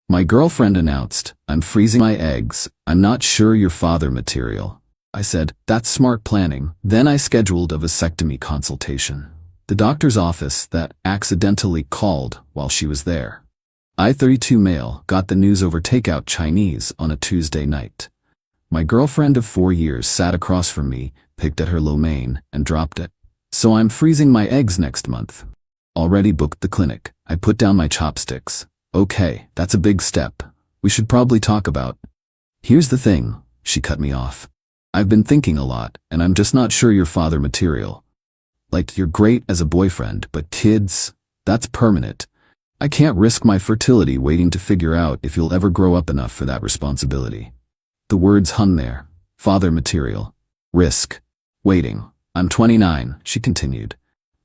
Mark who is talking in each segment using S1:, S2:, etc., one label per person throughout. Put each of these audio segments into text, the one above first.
S1: My girlfriend announced, "I'm freezing my eggs. I'm not sure you're father material." I said, "That's smart planning." Then I scheduled a vasectomy consultation. The doctor's office that accidentally called while she was there. I, 32 male, got the news over takeout Chinese on a Tuesday night. My girlfriend of 4 years sat across from me, picked at her lo mein, and dropped it. "So I'm freezing my eggs next month. Already booked the clinic." I put down my chopsticks. "Okay, that's a big step. We should probably talk about." "Here's the thing," she cut me off. "I've been thinking a lot, and I'm just not sure you're father material. Like, you're great as a boyfriend, but kids, that's permanent. I can't risk my fertility waiting to figure out if you'll ever grow up enough for that responsibility." The words hung there. Father material. Risk. Waiting. "I'm 29, she continued.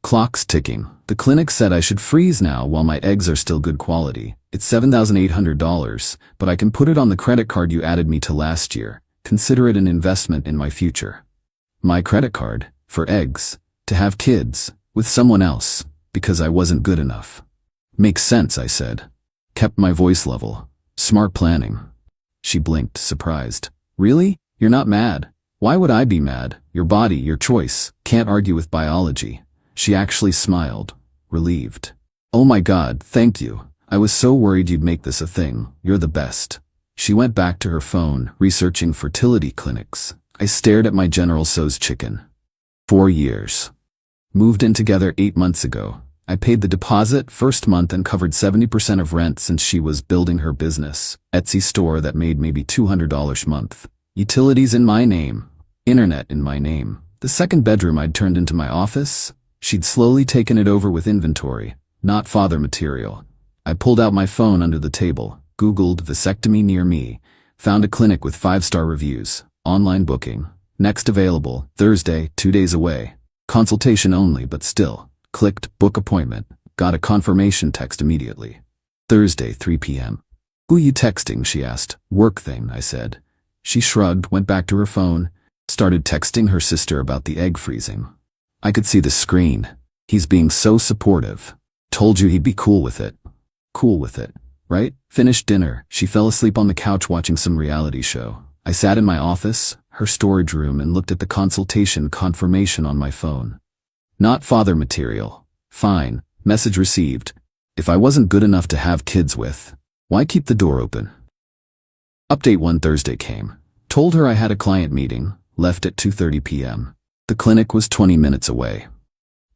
S1: Clock's ticking. The clinic said I should freeze now while my eggs are still good quality. It's $7,800, but I can put it on the credit card you added me to last year. Consider it an investment in my future." My credit card? For eggs? To have kids? With someone else? Because I wasn't good enough. "Makes sense," I said. Kept my voice level. "Smart planning." She blinked, surprised. "Really? You're not mad?" "Why would I be mad? Your body, your choice. Can't argue with biology." She actually smiled, relieved. "Oh my God, thank you. I was so worried you'd make this a thing. You're the best." She went back to her phone, researching fertility clinics. I stared at my General Tso's chicken. 4 years. Moved in together 8 months ago. I paid the deposit first month and covered 70% of rent since she was building her business. Etsy store that made maybe $200 a month. Utilities in my name. Internet in my name. The second bedroom I'd turned into my office. She'd slowly taken it over with inventory. Not father material. I pulled out my phone under the table, Googled vasectomy near me, found a clinic with 5-star reviews, online booking. Next available, Thursday, 2 days away. Consultation only, but still. Clicked book appointment. Got a confirmation text immediately. Thursday, 3 p.m. "Who you texting?" she asked. "Work thing," I said. She shrugged, went back to her phone, started texting her sister about the egg freezing. I could see the screen. "He's being so supportive. Told you he'd be cool with it." Cool with it, right? Finished dinner. She fell asleep on the couch watching some reality show. I sat in my office, her storage room, and looked at the consultation confirmation on my phone. Not father material. Fine. Message received. If I wasn't good enough to have kids with, why keep the door open? Update 1 Thursday came. Told her I had a client meeting. Left at 2:30 p.m. The clinic was 20 minutes away.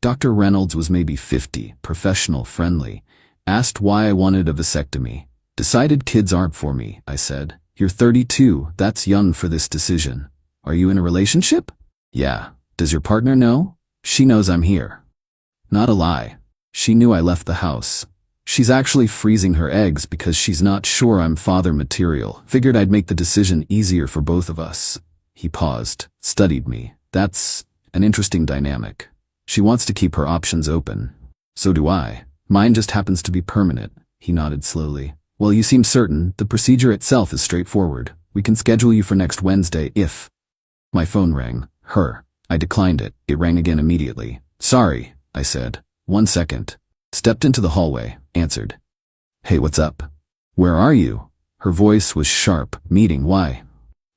S1: Dr. Reynolds was maybe 50, professional, friendly. Asked why I wanted a vasectomy. "Decided kids aren't for me," I said. "You're 32, that's young for this decision. Are you in a relationship?" "Yeah." "Does your partner know?" "She knows I'm here." Not a lie. She knew I left the house. She's actually freezing her eggs because she's not sure I'm father material. Figured I'd make the decision easier for both of us. He paused, studied me. "That's an interesting dynamic. She wants to keep her options open. So do I. Mine just happens to be permanent." He nodded slowly. "Well, you seem certain. The procedure itself is straightforward. We can schedule you for next Wednesday if..." My phone rang. Her. I declined it. It rang again immediately. "Sorry," I said. "1 second. Stepped into the hallway. Answered. "Hey, what's up?" "Where are you?" Her voice was sharp. "Meeting, why?"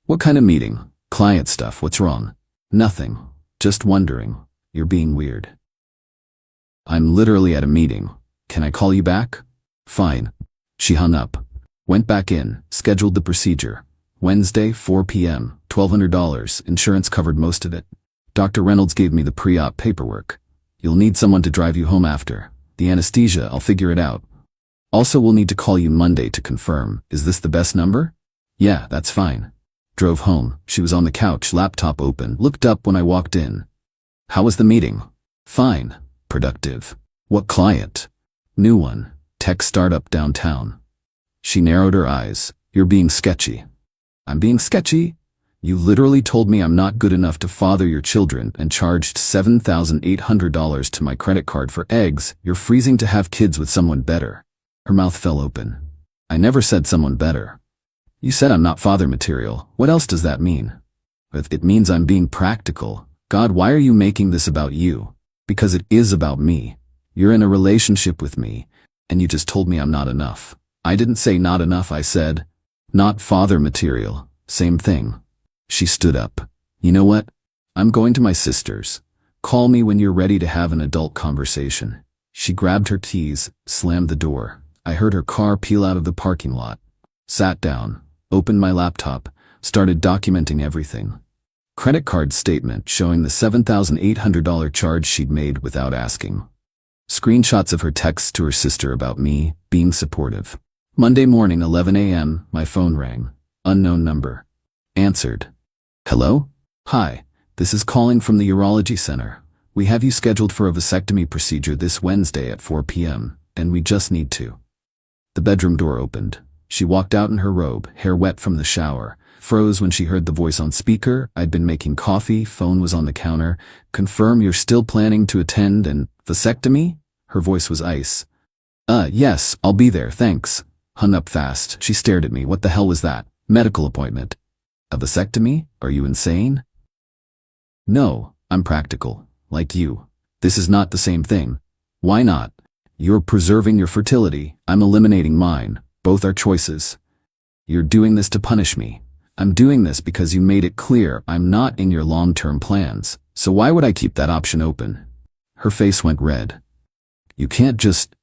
S1: "What kind of meeting?" "Client stuff, what's wrong?" "Nothing. Just wondering. You're being weird." "I'm literally at a meeting. Can I call you back?" "Fine." She hung up. Went back in, scheduled the procedure. Wednesday, 4 p.m., $1,200, insurance covered most of it. Dr. Reynolds gave me the pre-op paperwork. "You'll need someone to drive you home after. The anesthesia, I'll figure it out. Also, we'll need to call you Monday to confirm. Is this the best number?" "Yeah, that's fine." Drove home. She was on the couch, laptop open, looked up when I walked in. "How was the meeting?" "Fine. Productive." "What client?" "New one. Tech startup downtown." She narrowed her eyes. "You're being sketchy." "I'm being sketchy?" "You literally told me I'm not good enough to father your children and charged $7,800 to my credit card for eggs. You're freezing to have kids with someone better." Her mouth fell open. "I never said someone better. You said I'm not father material. What else does that mean?" "It means I'm being practical." "God, why are you making this about you?" "Because it is about me. You're in a relationship with me, and you just told me I'm not enough." I didn't say not enough, I said. Not father material. Same thing. She stood up. You know what? I'm going to my sister's. Call me when you're ready to have an adult conversation. She grabbed her keys, slammed the door. I heard her car peel out of the parking lot. Sat down, opened my laptop, started documenting everything. Credit card statement showing the $7,800 charge she'd made without asking. Screenshots of her texts to her sister about me being supportive. Monday morning, 11 a.m., my phone rang. Unknown number. Answered. Hello? Hi, this is calling from the urology center. We have you scheduled for a vasectomy procedure this Wednesday at 4 p.m., and we just need to. The bedroom door opened. She walked out in her robe, hair wet from the shower, froze when she heard the voice on speaker. I'd been making coffee, phone was on the counter. Confirm you're still planning to attend an vasectomy? Her voice was ice. Yes, I'll be there, thanks. Hung up fast. She stared at me. What the hell was that? Medical appointment. A vasectomy? Are you insane? No, I'm practical. Like you. This is not the same thing. Why not? You're preserving your fertility. I'm eliminating mine. Both are choices. You're doing this to punish me. I'm doing this because you made it clear I'm not in your long-term plans. So why would I keep that option open? Her face went red. You can't just...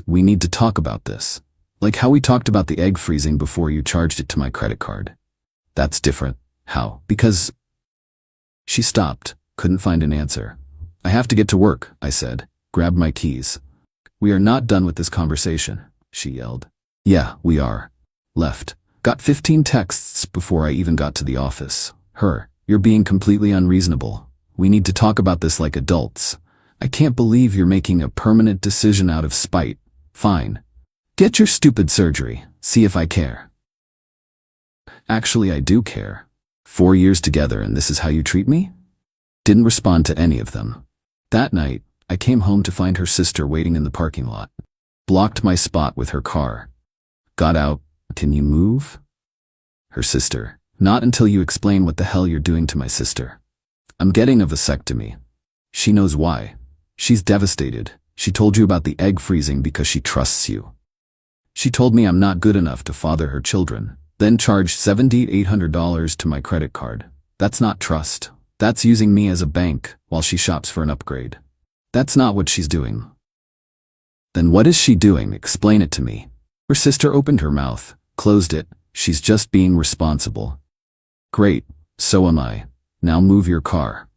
S1: We need to talk about this. Like how we talked about the egg freezing before you charged it to my credit card. That's different. How? Because... She stopped, couldn't find an answer. I have to get to work, I said. Grabbed my keys. We are not done with this conversation, she yelled. Yeah, we are. Left. Got 15 texts before I even got to the office. Her, you're being completely unreasonable. We need to talk about this like adults. I can't believe you're making a permanent decision out of spite. Fine. Get your stupid surgery. See if I care. Actually, I do care. 4 years together and this is how you treat me? Didn't respond to any of them. That night, I came home to find her sister waiting in the parking lot. Blocked my spot with her car. Got out. Can you move? Her sister. Not until you explain what the hell you're doing to my sister. I'm getting a vasectomy. She knows why. She's devastated. She told you about the egg freezing because she trusts you. She told me I'm not good enough to father her children, then charged $7,800 to my credit card. That's not trust. That's using me as a bank while she shops for an upgrade. That's not what she's doing. Then what is she doing? Explain it to me. Her sister opened her mouth, closed it. She's just being responsible. Great, so am I. Now move your car.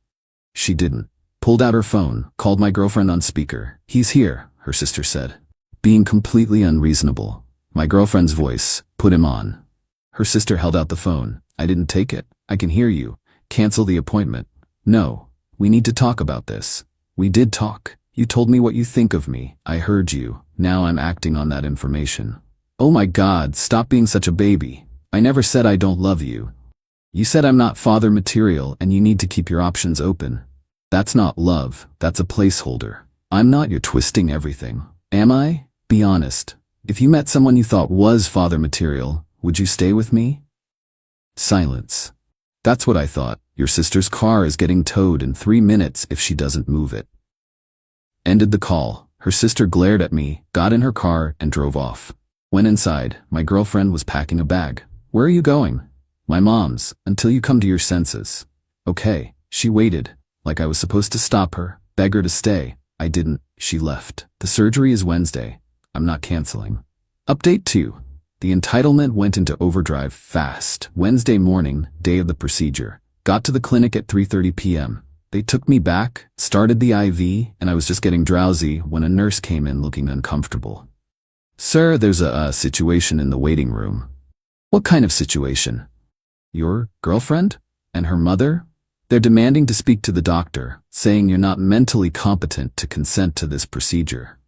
S1: She didn't. Pulled out her phone, called my girlfriend on speaker. He's here, her sister said. Being completely unreasonable. My girlfriend's voice, put him on. Her sister held out the phone. I didn't take it. I can hear you. Cancel the appointment. No, we need to talk about this. We did talk. You told me what you think of me. I heard you. Now I'm acting on that information. Oh my God, stop being such a baby. I never said I don't love you. You said I'm not father material and you need to keep your options open. That's not love, that's a placeholder. I'm not your twisting everything. Am I? Be honest. If you met someone you thought was father material, would you stay with me? Silence. That's what I thought. Your sister's car is getting towed in 3 minutes if she doesn't move it. Ended the call. Her sister glared at me, got in her car, and drove off. Went inside. My girlfriend was packing a bag. Where are you going? My mom's, until you come to your senses. Okay. She waited. Like I was supposed to stop her, beg her to stay. I didn't. She left. The surgery is Wednesday. I'm not canceling. Update 2. The entitlement went into overdrive fast. Wednesday morning, day of the procedure. Got to the clinic at 3:30 p.m. They took me back, started the IV, and I was just getting drowsy when a nurse came in looking uncomfortable. Sir, there's a situation in the waiting room. What kind of situation? Your girlfriend? And her mother? They're demanding to speak to the doctor, saying you're not mentally competent to consent to this procedure.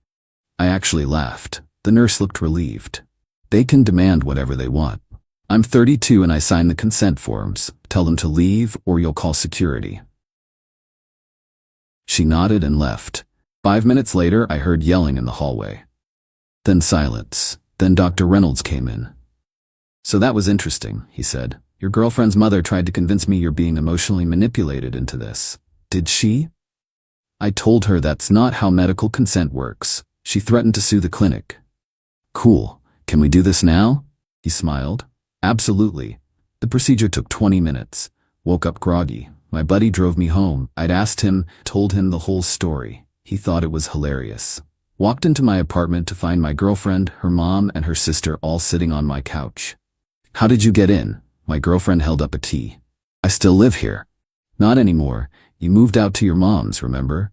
S1: I actually laughed. The nurse looked relieved. They can demand whatever they want. I'm 32 and I sign the consent forms. Tell them to leave or you'll call security. She nodded and left. 5 minutes later, I heard yelling in the hallway. Then silence. Then Dr. Reynolds came in. So that was interesting, he said. Your girlfriend's mother tried to convince me you're being emotionally manipulated into this. Did she? I told her that's not how medical consent works. She threatened to sue the clinic. Cool. Can we do this now? He smiled. Absolutely. The procedure took 20 minutes. Woke up groggy. My buddy drove me home. I'd asked him, told him the whole story. He thought it was hilarious. Walked into my apartment to find my girlfriend, her mom, and her sister all sitting on my couch. How did you get in? My girlfriend held up a tea. I still live here. Not anymore. You moved out to your mom's, remember?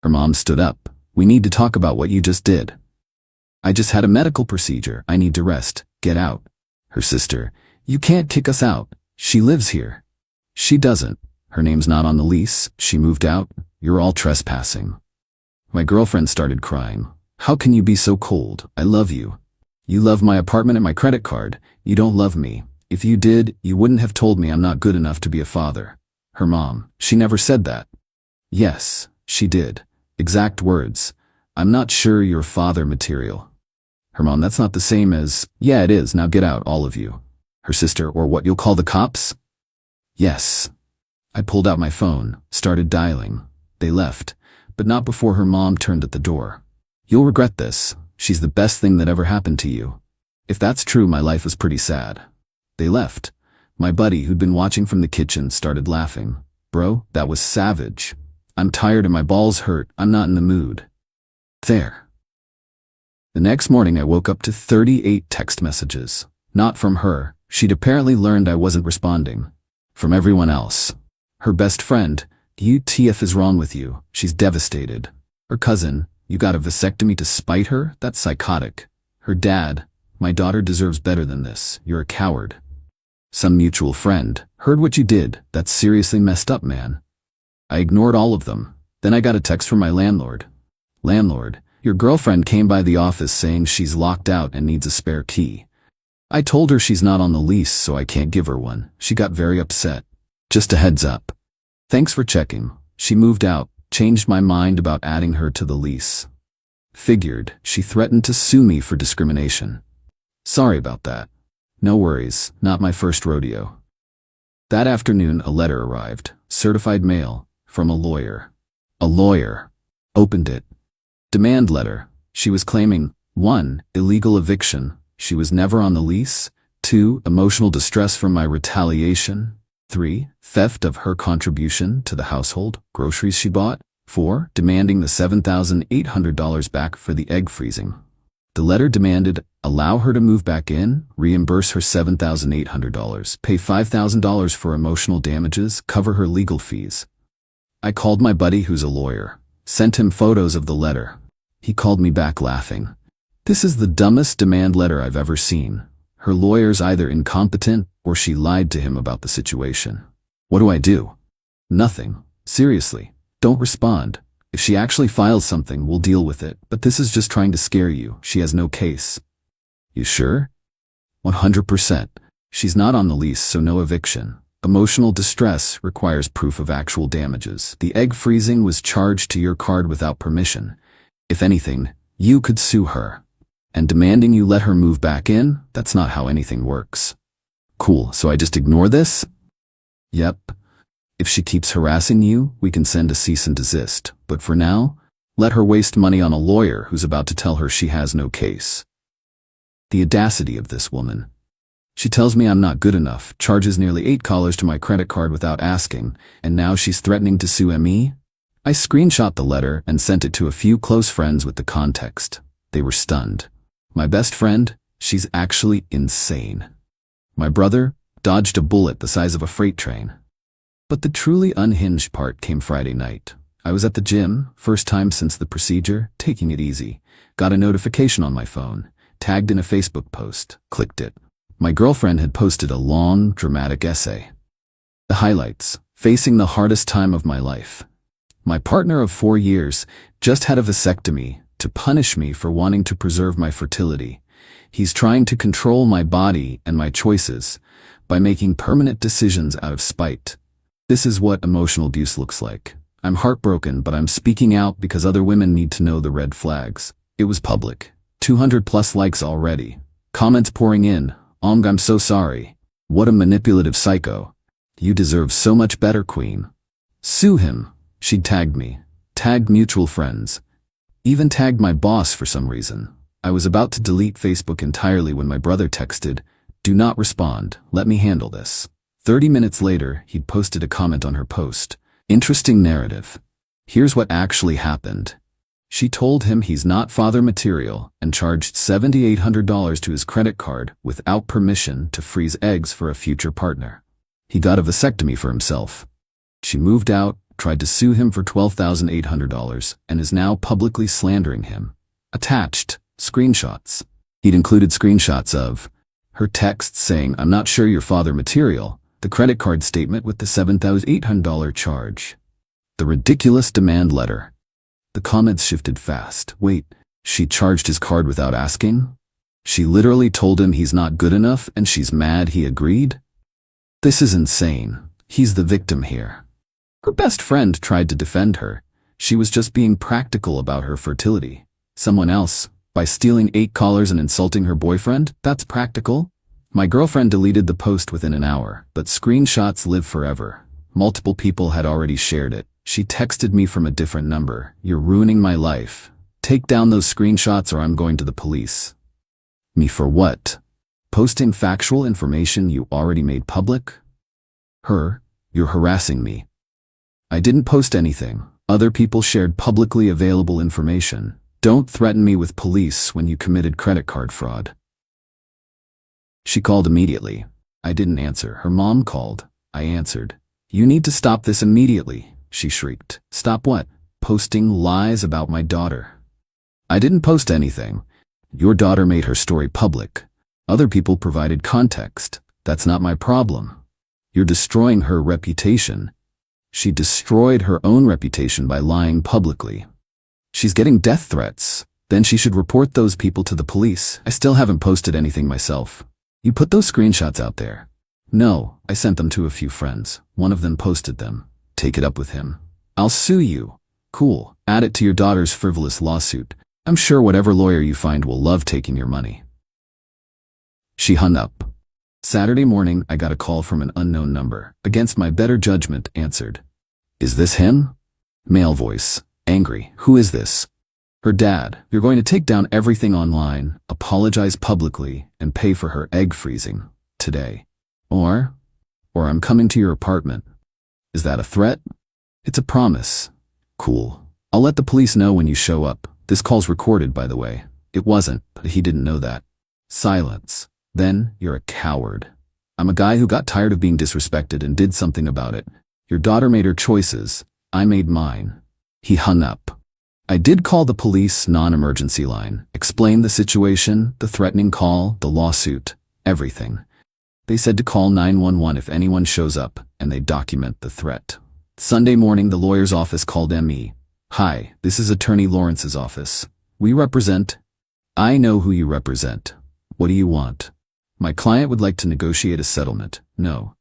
S1: Her mom stood up. We need to talk about what you just did. I just had a medical procedure. I need to rest. Get out. Her sister. You can't kick us out. She lives here. She doesn't. Her name's not on the lease. She moved out. You're all trespassing. My girlfriend started crying. How can you be so cold? I love you. You love my apartment and my credit card. You don't love me. If you did, you wouldn't have told me I'm not good enough to be a father. Her mom. She never said that. Yes, she did. Exact words. I'm not sure you're father material. Her mom. That's not the same as, yeah, it is. Now get out, all of you. Her sister. Or what you'll call the cops? Yes. I pulled out my phone, started dialing. They left, but not before her mom turned at the door. You'll regret this. She's the best thing that ever happened to you. If that's true, my life was pretty sad. They left. My buddy, who'd been watching from the kitchen, started laughing. Bro, that was savage. I'm tired and my balls hurt. I'm not in the mood. There. The next morning I woke up to 38 text messages. Not from her. She'd apparently learned I wasn't responding. From everyone else. Her best friend. UTF is wrong with you. She's devastated. Her cousin. You got a vasectomy to spite her? That's psychotic. Her dad. My daughter deserves better than this. You're a coward. Some mutual friend. Heard what you did. That's seriously messed up, man. I ignored all of them. Then I got a text from my landlord. Landlord, your girlfriend came by the office saying she's locked out and needs a spare key. I told her she's not on the lease, so I can't give her one. She got very upset. Just a heads up. Thanks for checking. She moved out, changed my mind about adding her to the lease. Figured. She threatened to sue me for discrimination. Sorry about that. No worries, not my first rodeo. That afternoon a letter arrived, certified mail, from a lawyer. A lawyer. Opened it. Demand letter. She was claiming 1. Illegal eviction. She was never on the lease. 2. Emotional distress from my retaliation. 3. Theft of her contribution to the household, groceries she bought. 4. Demanding the $7,800 back for the egg freezing. The letter demanded allow her to move back in, reimburse her $7,800, pay $5,000 for emotional damages, cover her legal fees. I called my buddy who's a lawyer, sent him photos of the letter. He called me back laughing. This is the dumbest demand letter I've ever seen. Her lawyer's either incompetent or she lied to him about the situation. What do I do? Nothing. Seriously. Don't respond. If she actually files something, we'll deal with it, but this is just trying to scare you. She has no case. You sure? 100%. She's not on the lease, so no eviction. Emotional distress requires proof of actual damages. The egg freezing was charged to your card without permission. If anything, you could sue her. And demanding you let her move back in, that's not how anything works. Cool, so I just ignore this? Yep. If she keeps harassing you, we can send a cease and desist. But for now, let her waste money on a lawyer who's about to tell her she has no case. The audacity of this woman. She tells me I'm not good enough, charges nearly $8 to my credit card without asking, and now she's threatening to sue me? I screenshot the letter and sent it to a few close friends with the context. They were stunned. My best friend, she's actually insane. My brother dodged a bullet the size of a freight train. But the truly unhinged part came Friday night. I was at the gym, first time since the procedure, taking it easy. Got a notification on my phone, tagged in a Facebook post, clicked it. My girlfriend had posted a long, dramatic essay. The highlights: facing the hardest time of my life. My partner of 4 years just had a vasectomy to punish me for wanting to preserve my fertility. He's trying to control my body and my choices by making permanent decisions out of spite. This is what emotional abuse looks like. I'm heartbroken, but I'm speaking out because other women need to know the red flags. It was public. 200+ likes already. Comments pouring in. I'm so sorry. What a manipulative psycho. You deserve so much better, queen. Sue him. She tagged me. Tagged mutual friends. Even tagged my boss for some reason. I was about to delete Facebook entirely when my brother texted, "Do not respond, let me handle this." 30 minutes later, he'd posted a comment on her post. "Interesting narrative. Here's what actually happened." She told him he's not father material and charged $7,800 to his credit card without permission to freeze eggs for a future partner. He got a vasectomy for himself. She moved out, tried to sue him for $12,800, and is now publicly slandering him. Attached, screenshots. He'd included screenshots of her texts saying, "I'm not sure you're father material," the credit card statement with the $7,800 charge, the ridiculous demand letter. The comments shifted fast. Wait, she charged his card without asking? She literally told him he's not good enough and she's mad he agreed? This is insane. He's the victim here. Her best friend tried to defend her. She was just being practical about her fertility. Someone else, by stealing 8 collars and insulting her boyfriend, that's practical? My girlfriend deleted the post within an hour, but screenshots live forever. Multiple people had already shared it. She texted me from a different number. "You're ruining my life. Take down those screenshots or I'm going to the police." Me for what? Posting factual information you already made public? Her, "You're harassing me." I didn't post anything. Other people shared publicly available information. Don't threaten me with police when you committed credit card fraud. She called immediately. I didn't answer. Her mom called. I answered. "You need to stop this immediately," she shrieked. "Stop what?" "Posting lies about my daughter." I didn't post anything. Your daughter made her story public. Other people provided context. That's not my problem. You're destroying her reputation. She destroyed her own reputation by lying publicly. She's getting death threats. Then she should report those people to the police. I still haven't posted anything myself. You put those screenshots out there? No, I sent them to a few friends. One of them posted them. Take it up with him. I'll sue you. Cool. Add it to your daughter's frivolous lawsuit. I'm sure whatever lawyer you find will love taking your money. She hung up. Saturday morning, I got a call from an unknown number. Against my better judgment, answered. "Is this him?" Male voice. Angry. "Who is this?" Her dad. "You're going to take down everything online, apologize publicly, and pay for her egg freezing. Today. Or I'm coming to your apartment." Is that a threat? It's a promise. Cool. I'll let the police know when you show up. This call's recorded, by the way. It wasn't, but he didn't know that. Silence. Then, you're a coward. I'm a guy who got tired of being disrespected and did something about it. Your daughter made her choices. I made mine. He hung up. I did call the police non-emergency line, explained the situation, the threatening call, the lawsuit, everything. They said to call 911 if anyone shows up, and they document the threat. Sunday morning, the lawyer's office called me. "Hi, this is Attorney Lawrence's office. We represent..." "I know who you represent. What do you want?" "My client would like to negotiate a settlement." "No."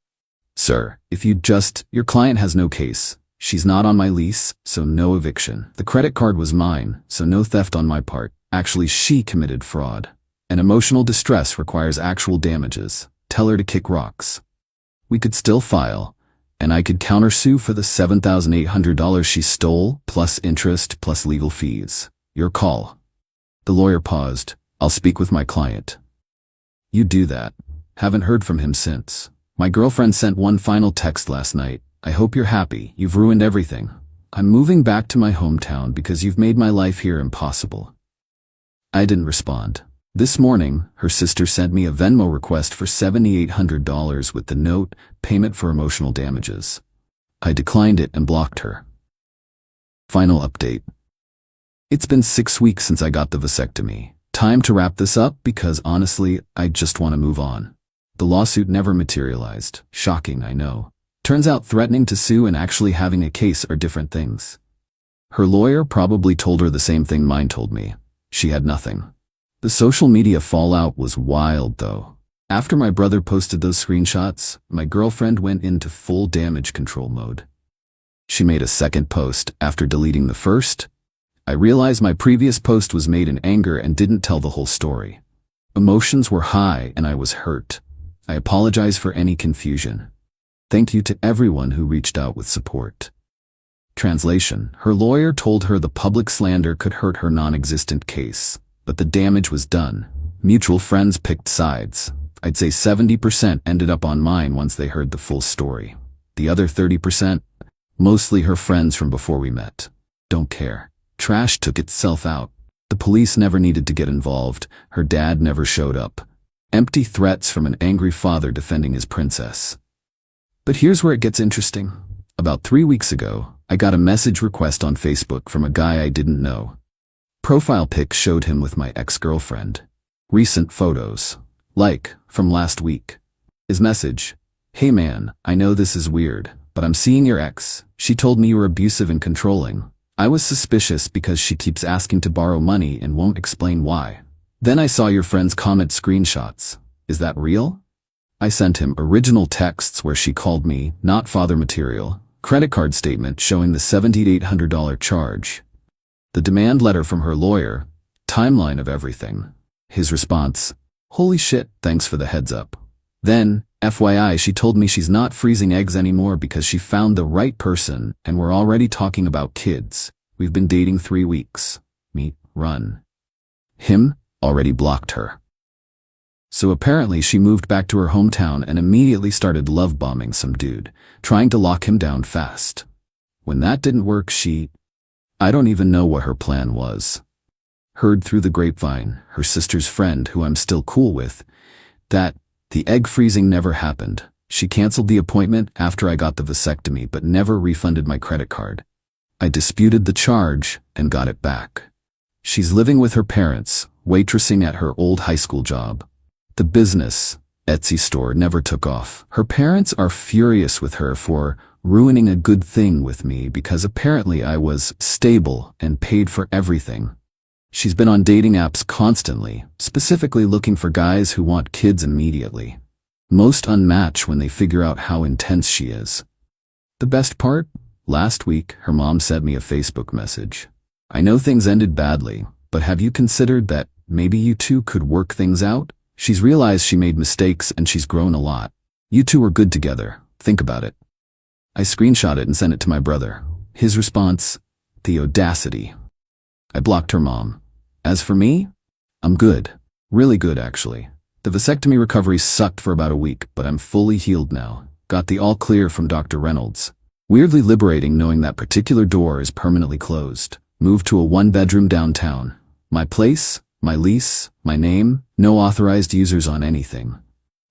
S1: "Sir, if you just... Your client has no case. She's not on my lease, so no eviction. The credit card was mine, so no theft on my part. Actually, she committed fraud. And emotional distress requires actual damages. Tell her to kick rocks. We could still file, and I could countersue for the $7,800 she stole, plus interest, plus legal fees. Your call." The lawyer paused. "I'll speak with my client." "You do that." Haven't heard from him since. My girlfriend sent one final text last night. "I hope you're happy. You've ruined everything. I'm moving back to my hometown because you've made my life here impossible." I didn't respond. This morning, her sister sent me a Venmo request for $7,800 with the note, "Payment for emotional damages." I declined it and blocked her. Final update. It's been 6 weeks since I got the vasectomy. Time to wrap this up because honestly, I just want to move on. The lawsuit never materialized. Shocking, I know. Turns out threatening to sue and actually having a case are different things. Her lawyer probably told her the same thing mine told me. She had nothing. The social media fallout was wild, though. After my brother posted those screenshots, my girlfriend went into full damage control mode. She made a second post after deleting the first. I realized my previous post was made in anger and didn't tell the whole story. Emotions were high and I was hurt. I apologize for any confusion. Thank you to everyone who reached out with support. Translation: her lawyer told her the public slander could hurt her non-existent case. but the damage was done. Mutual friends picked sides. I'd say 70% ended up on mine once they heard the full story. The other 30%, mostly her friends from before we met. Don't care. Trash took itself out. The police never needed to get involved. Her dad never showed up. Empty threats from an angry father defending his princess. But here's where it gets interesting. About 3 weeks ago, I got a message request on Facebook from a guy I didn't know. Profile pic showed him with my ex-girlfriend. Recent photos. Like, from last week. His message: "Hey man, I know this is weird, but I'm seeing your ex. She told me you were abusive and controlling. I was suspicious because she keeps asking to borrow money and won't explain why. Then I saw your friend's comment screenshots. Is that real?" I sent him original texts where she called me not father material, credit card statement showing the $700 to $800 charge, the demand letter from her lawyer, timeline of everything. His response: "Holy shit, thanks for the heads up." Then, FYI, she told me she's not freezing eggs anymore because she found the right person and we're already talking about kids. We've been dating 3 weeks. Me, run. Him, already blocked her. So apparently she moved back to her hometown and immediately started love bombing some dude, trying to lock him down fast. When that didn't work, I don't even know what her plan was. Heard through the grapevine, her sister's friend, who I'm still cool with, that the egg freezing never happened. She canceled the appointment after I got the vasectomy but never refunded my credit card. I disputed the charge and got it back. She's living with her parents, waitressing at her old high school job. The business, Etsy store, never took off. Her parents are furious with her for ruining a good thing with me because apparently I was stable and paid for everything. She's been on dating apps constantly, specifically looking for guys who want kids immediately. Most unmatch when they figure out how intense she is. The best part? Last week, her mom sent me a Facebook message. "I know things ended badly, but have you considered that maybe you two could work things out? She's realized she made mistakes and she's grown a lot. You two are good together. Think about it." I screenshot it and sent it to my brother. His response: "The audacity." I blocked her mom. As for me, I'm good. Really good, actually. The vasectomy recovery sucked for about a week, but I'm fully healed now. Got the all clear from Dr. Reynolds. Weirdly liberating knowing that particular door is permanently closed. Moved to a 1-bedroom downtown. My place, my lease, my name, no authorized users on anything.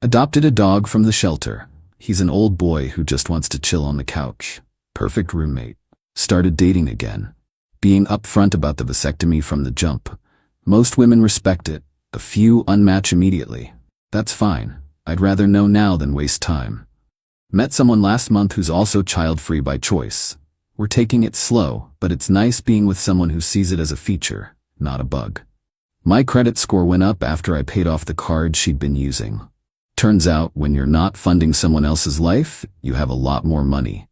S1: Adopted a dog from the shelter. He's an old boy who just wants to chill on the couch. Perfect roommate. Started dating again. Being upfront about the vasectomy from the jump. Most women respect it. A few unmatch immediately. That's fine. I'd rather know now than waste time. Met someone last month who's also child-free by choice. We're taking it slow, but it's nice being with someone who sees it as a feature, not a bug. My credit score went up after I paid off the card she'd been using. Turns out, when you're not funding someone else's life, you have a lot more money.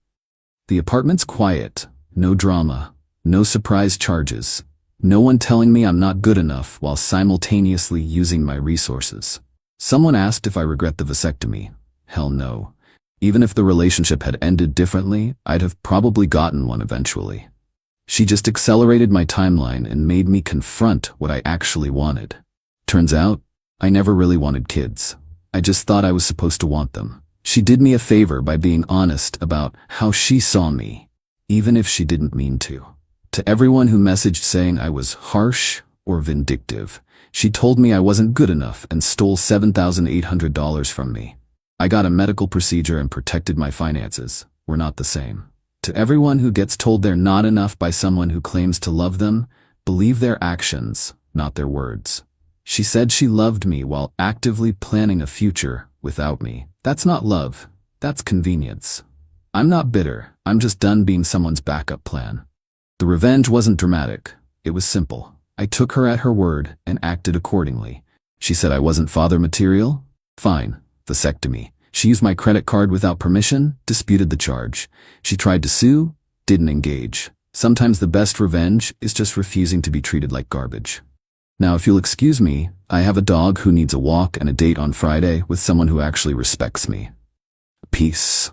S1: The apartment's quiet. No drama. No surprise charges. No one telling me I'm not good enough while simultaneously using my resources. Someone asked if I regret the vasectomy. Hell no. Even if the relationship had ended differently, I'd have probably gotten one eventually. She just accelerated my timeline and made me confront what I actually wanted. Turns out, I never really wanted kids. I just thought I was supposed to want them. She did me a favor by being honest about how she saw me, even if she didn't mean to. To everyone who messaged saying I was harsh or vindictive, she told me I wasn't good enough and stole $7,800 from me. I got a medical procedure and protected my finances. We're not the same. To everyone who gets told they're not enough by someone who claims to love them, believe their actions, not their words. She said she loved me while actively planning a future without me. That's not love. That's convenience. I'm not bitter. I'm just done being someone's backup plan. The revenge wasn't dramatic. It was simple. I took her at her word and acted accordingly. She said I wasn't father material? Fine. Vasectomy. She used my credit card without permission, disputed the charge. She tried to sue, didn't engage. Sometimes the best revenge is just refusing to be treated like garbage. Now, if you'll excuse me, I have a dog who needs a walk and a date on Friday with someone who actually respects me. Peace.